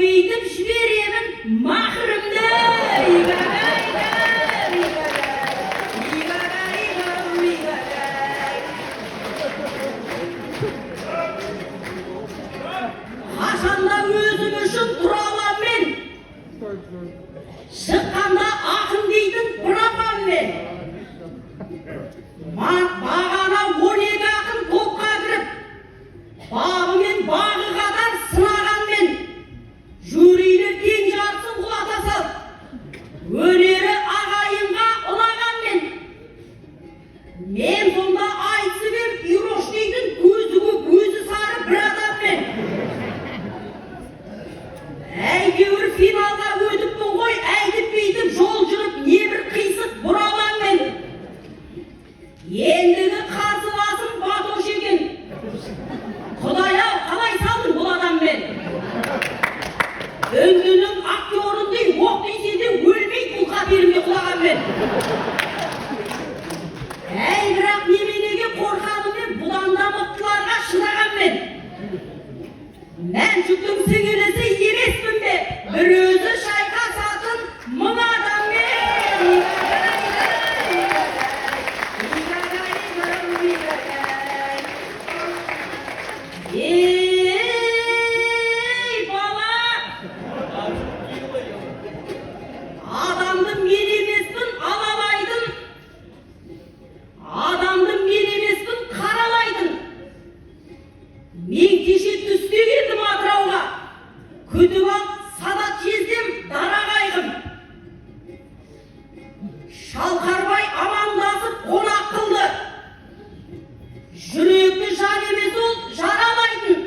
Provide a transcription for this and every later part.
көбейтіп жіберемін мақырымды. Қашанда өзім үшін тұра алам мен, шыққанда ақын дейтін бір апам мен. Бағана 12 ақын топқа кіріп, бағы мен бағы қатар сынаған мен. Жюрилер тең жарысын құлата сал, өнері ағайынға ұлаған мен. Мен сонда айтысып ем Ирош дейтін көзі көп, өзі сары бір адам мен. Әйтеуір финалға өтіппін ғой, әйтіп бейтіп жол жүріп небір қисық бұралам мен. Ендігі қарсыласым Батош екен. Құдай-ау, қалай салдың бұл адаммен? Үндінің актеріндей оқ десе де өлмей бұл қаперіме құлаған мен. Әй, бірақ неменеге қорқадым мен, бұдан да мықтыларға шыдаған мен. Мәншүктің сіңілісі емеспін бе, бір өзі шайқасатын мың адам мен. Ей, бала! Адамды мен емеспін, алалайдың. Адамды мен емеспін, қаралайдың. Мен кеше түсте келдім Атырауға, күтіп алып садат жездем дара қайғым. Шалқарбай амандасып қонақ қылды. Жүректі жан емес ол, жаралайтын.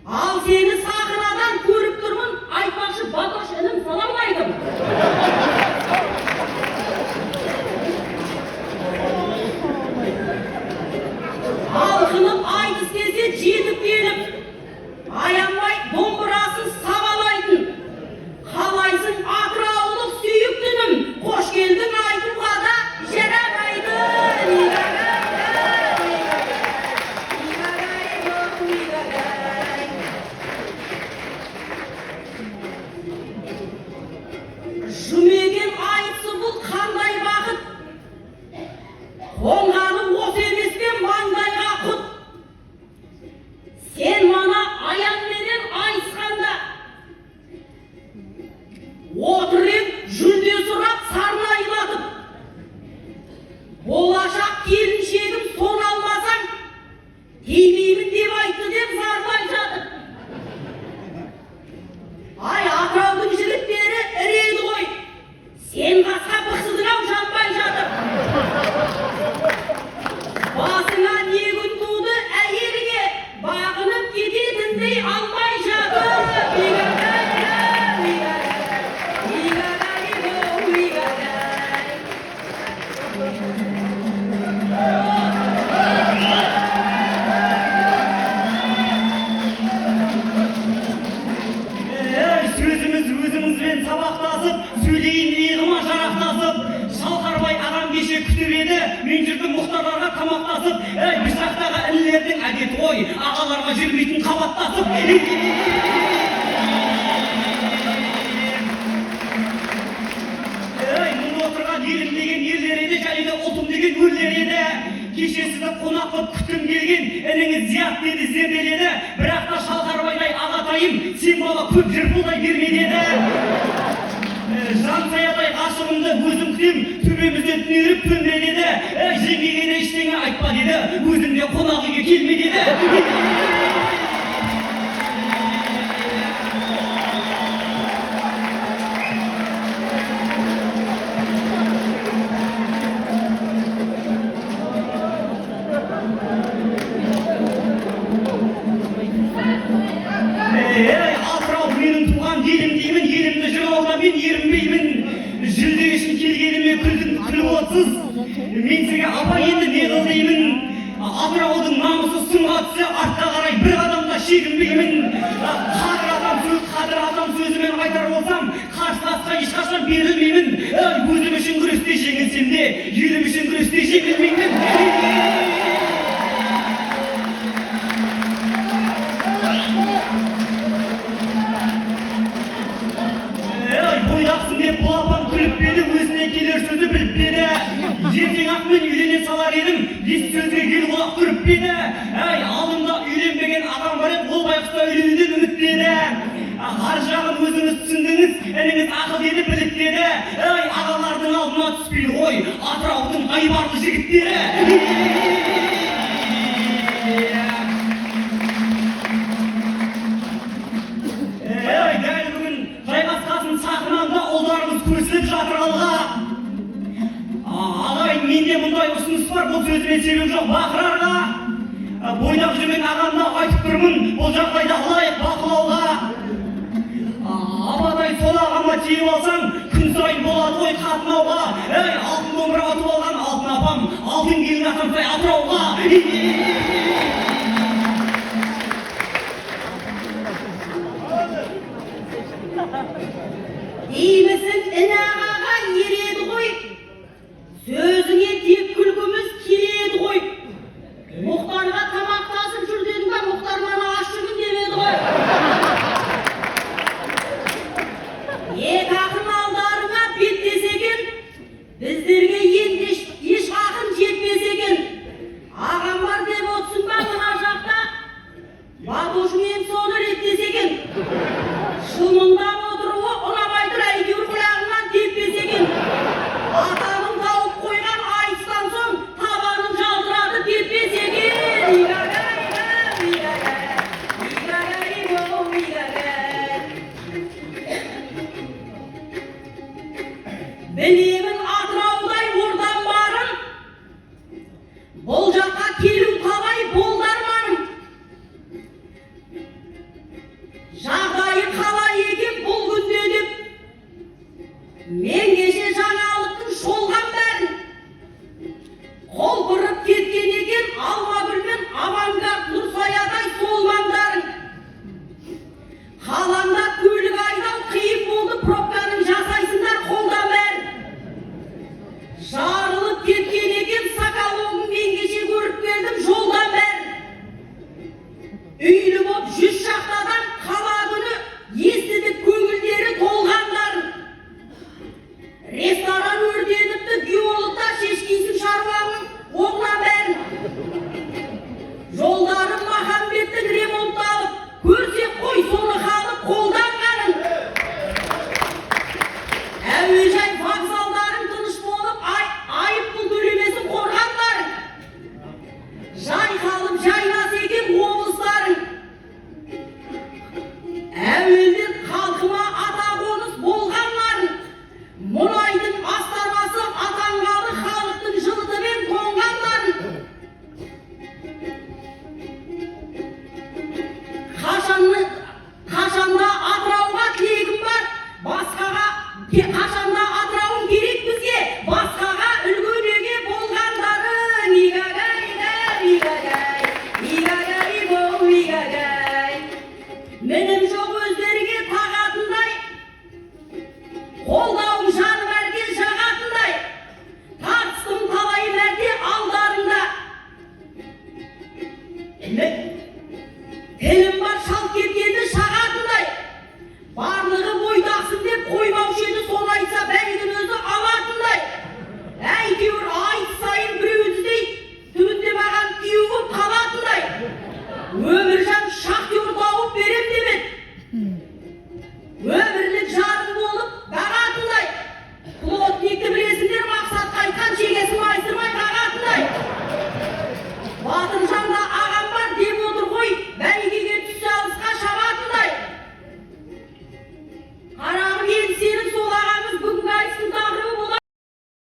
Ал сені сахнадан көріп тұрмын, айтпақшы Батош інім саламайдым. Алқынып айтыс десе жетіп келіп, аянбай домбырасын сабалайтын. Қалайсың атыраулық сүйіктінім, қош келдің айтуға да жарамайды. Жұмеген айтысы бұл қандай бақыт, қонғаны осы емес пе маңдайға құт. Сен мана аянменен айысқанда отыр ем жүлде сұрап сарнайлатып. Болашақ келіншегім сон алмасаң тимеймін деп айтты деп зарлай жатып. Ай, Атыраудың жігіттері іреді ғой, сен қасқа бықсыдың-ау жанбай жатып. Басыңа не күн туды әйеліңе, бағынып кететіндей алмай жатып. Сөзіміз өзімізбен сабақтасып, сөйлейін иығыма жарақтасып. Шалқарбай ағам кеше күтіп еді, мен жүрдім мұхтарларға тамақтасып. Біз жақтағы інілердің әдеті ғой, ағаларға жүрмейтін қабаттасып. Мұны отырған елім деген ерлер еді, және де ұлтым деген өлер еді. Кеше сізді қонақ қылып күткім келген, ініңіз зият деді, зерделеді. Бірақ та Шалқарбайдай ағатайым, сен бала көп жырпылдай берме деді. Жансаядай ғашығымды өзім күтем, төбемізден түнеріп төнбе деді. Жеңгеге ештеңе айтпа деді, өзімде қонақ үйге келме деді. Атырау менің туған елім деймін, елімді жырауда мен ерінбеймін. Жүлде үшін келгеніме күліп отсыз, мен сізге апа енді не қыл деймін. Атыраудың намысы сынға түссе, артқа қарай бір адамда шегінбеймін. Қадір адам сөзімен айтар болсам, қарсыласқа ешқашан берілмеймін. Өзім үшін күресте жеңілсем де, елім үшін күресте жеңілмеймін. ертең ақ мен үйлене салар едім, бес сөзге ел құлақ түріп еді. Әй, алдымда үйленбеген адам бар еді, ол байқұста үйленуден үміттеді. Ар жағын өзіңіз түсіндіңіз, ініңіз ақыл еді, біліктеді. Әй, ағалардың алдына түспейді ғой, Атыраудың айбарлы жігіттері. Дәл бүгін жайғасқасын сахнамда ұлдарымыз көсіліп жатыр алға. Ағайын, менде мұндай ұсыныс бар, бұл сөзіме себеп жоқ бақырарға. Бойдақ жүрген ағамда айтып тұрмын, бұл жағдайда лайық бақылауға. Абадай сол ағама тиіп алсаң, күн сайын болады ғой қатынауға. Әй, алтын домбыра ұтып алған алтын апам, алтын келін атамсай Атырауға. Деймісің іні ағаға ереді ғой, сөзіңе тек күлкіміз келеді ғой. Мұхтарға тамақтасып жүр дедің ба, Мұхтар мана аш жүргін демеді ғой. Екі ақын алдарыңа беттесе екен, біздерге енді еш ақын жетпесе екен. Ағам бар деп отсын ба мына жақта, батушымен соны реттесе екен. Шылмыңдап отыруы ұнамайтыр, әйтеуір құлағынан теппесе екен. Атамын тауып қойған айтыстан соң табанын жалтырады теппесе екен. Білемін Атыраудай ордан барын, бұл жаққа келу талай болдарманым. Жағдайы қалай екен бұл күнде деп, мен кеше жаңалықтың шолған бәрін. Қол бұрып кеткен екен Алмагүл мен Авангард Нұрсаядай сол маңдарын. Қалаңда көлік айдау қиын болды, пробканың жасайсыңдар қолдан бәрін. Жарылып кеткен екен Соколовын мен кеше көріп келдім жолдан бәрін. Үйлі боп 100 шақтадан қала күні естідік көңілдері толғандарын. Ресторан өртеніпті, геологтар шешкейсін шаруаның оғлан бәрін. Жолдарын Махамбеттің ремонтталып, көрсек қой соны халық қолданғанын. Әуежай вокзалдарын тыныш болып, айыппұл төлемесін қорғандарын. Жайқалып жайнас екен облыстарын. Әуелден халқыма атақоныс болғанларын. Мұнайдың астанасы атанғалы халықтың жылытымен тоңғанларын. Қашанда Атырауға тілегім бар, қашанда Атырауым керек бізге, басқаға үлгөнеге болғандарын. Игагай, игагай, игагай, игагай, игагай. Мінім жоқ